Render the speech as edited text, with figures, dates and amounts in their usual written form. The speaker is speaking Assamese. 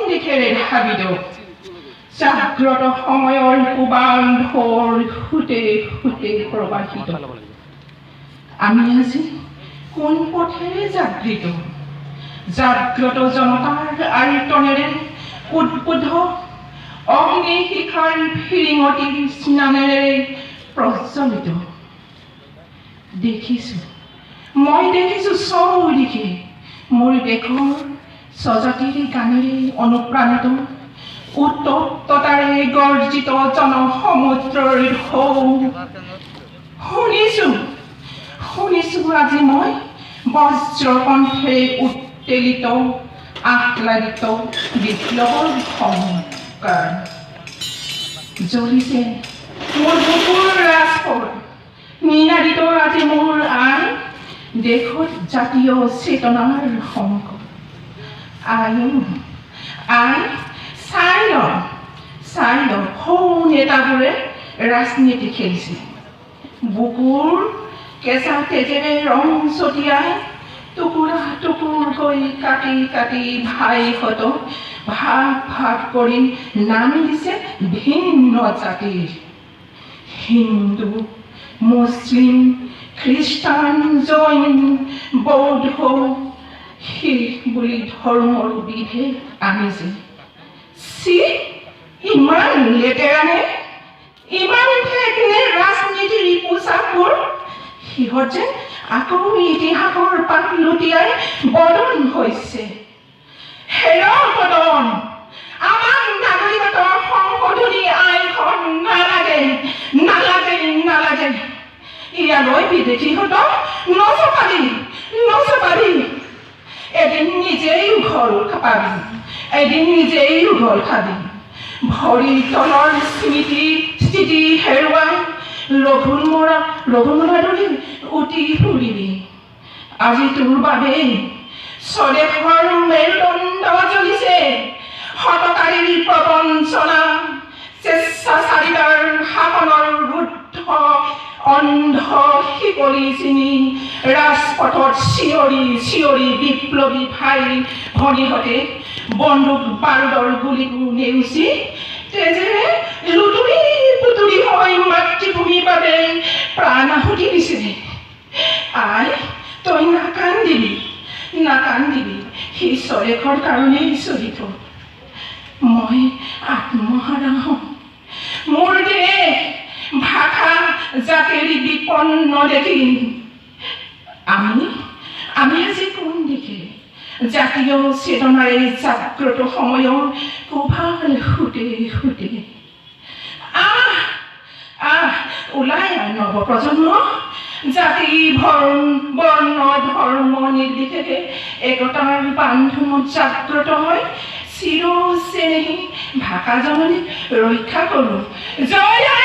দিশেৰে ধাবিত জাগ্ৰত সময়ৰ কোবাল ঢৌৰ সুতে সুতে প্ৰবাহিত আমি আজি কোন পথেৰে জাগৃত জাগ্ৰত জনতাৰ আৰ্তনেৰে উদ্বুদ্ধ অগ্নি শিখাৰ ফিৰিঙতিৰ স্নানেৰে প্ৰজ্বলিত মই দেখিছো চৌদিশে মোৰ দেশৰ স্বজাতিৰ গানেৰে অনুপ্ৰাণিত উত্তপ্ততাৰে গৰ্জিত জনসমুদ্ৰৰ ঢৌ শুনিছো আজি মই বজ্ৰকণ্ঠেৰে উত্তেলিত আহ্লাদিত বিপ্লৱৰ সংস্কাৰ জ্বলিছে মোৰ বুকুৰ ৰাজপথ নিনাদিত আজি মোৰ আই দেশত জাতীয় চেতনাৰ সংকট আই চাই ল সৌ নেতাবোৰে ৰাজনীতি খেলিছে বুকুৰ কেঁচা তেজেৰে ৰং ছটিয়াই টুকুৰা টুকুৰকৈ কাটি কাটি ভাইহঁত ভাগ কৰি নামি দিছে ভিন্ন জাতিৰ হিন্দু মুছলিম খ্ৰীষ্টান জৈন বৌদ্ধ শিখ বুলি ধৰ্মৰ বিধে আনিছে ইমান লেতেৰানে ইমান ঠেকনে ৰাজনীতিৰ পোচাকবোৰ সিহঁত যেন আকৌ ইতিহাসৰ পাত লুটিয়াই বদন হৈছে বদন আমাক নাগৰিকত্ব সংশোধনী আইনখন নালাগে ইয়ালৈ বিদেশীহঁতক নচপাবি এদিন নিজেই ঘৰ খাবি ভৰিৰ তলৰ স্থিতি হেৰুৱাই লঘুমৰা দৰে উটি ফুৰিবি আজি তোৰ বাবেই স্বদেশৰ মেৰুদণ্ড জ্বলিছে হতকাৰীৰ প্ৰবঞ্চনা স্বেচ্ছাচাৰিতাৰ শাসনৰ ৰুদ্ধ অন্ধ শিকলি চিনি ৰাজপথত চিঞৰি বিপ্লৱী ভাই ভনীহঁতে বন্দুক বাৰুদৰ গুলিবোৰ নেওচি তেজেৰে লুতুৰি পুতুৰি হৈ মাতৃভূমিৰ বাবে প্ৰাণ আহুতি দিছে আই তই নাকান্দিবি সেই স্বদেশৰ কাৰণেই চলিত মই আত্মহাৰা হম মোৰ দেশ ভাষা জাতিৰ বিপন্ন দেখি আমি আজি কোন দিশে জাতীয় চেতনাৰে জাগ্ৰত সময়ৰ কোভাল সুতে ওলাই নৱপ্ৰজন্ম জাতি বৰ্ণ ধৰ্ম নিৰ্বিশেষে একতাৰ বান্ধোনত জাগ্ৰত হয় চিৰ চেনেহী ভাষা জননী ৰক্ষা কৰোঁ জয়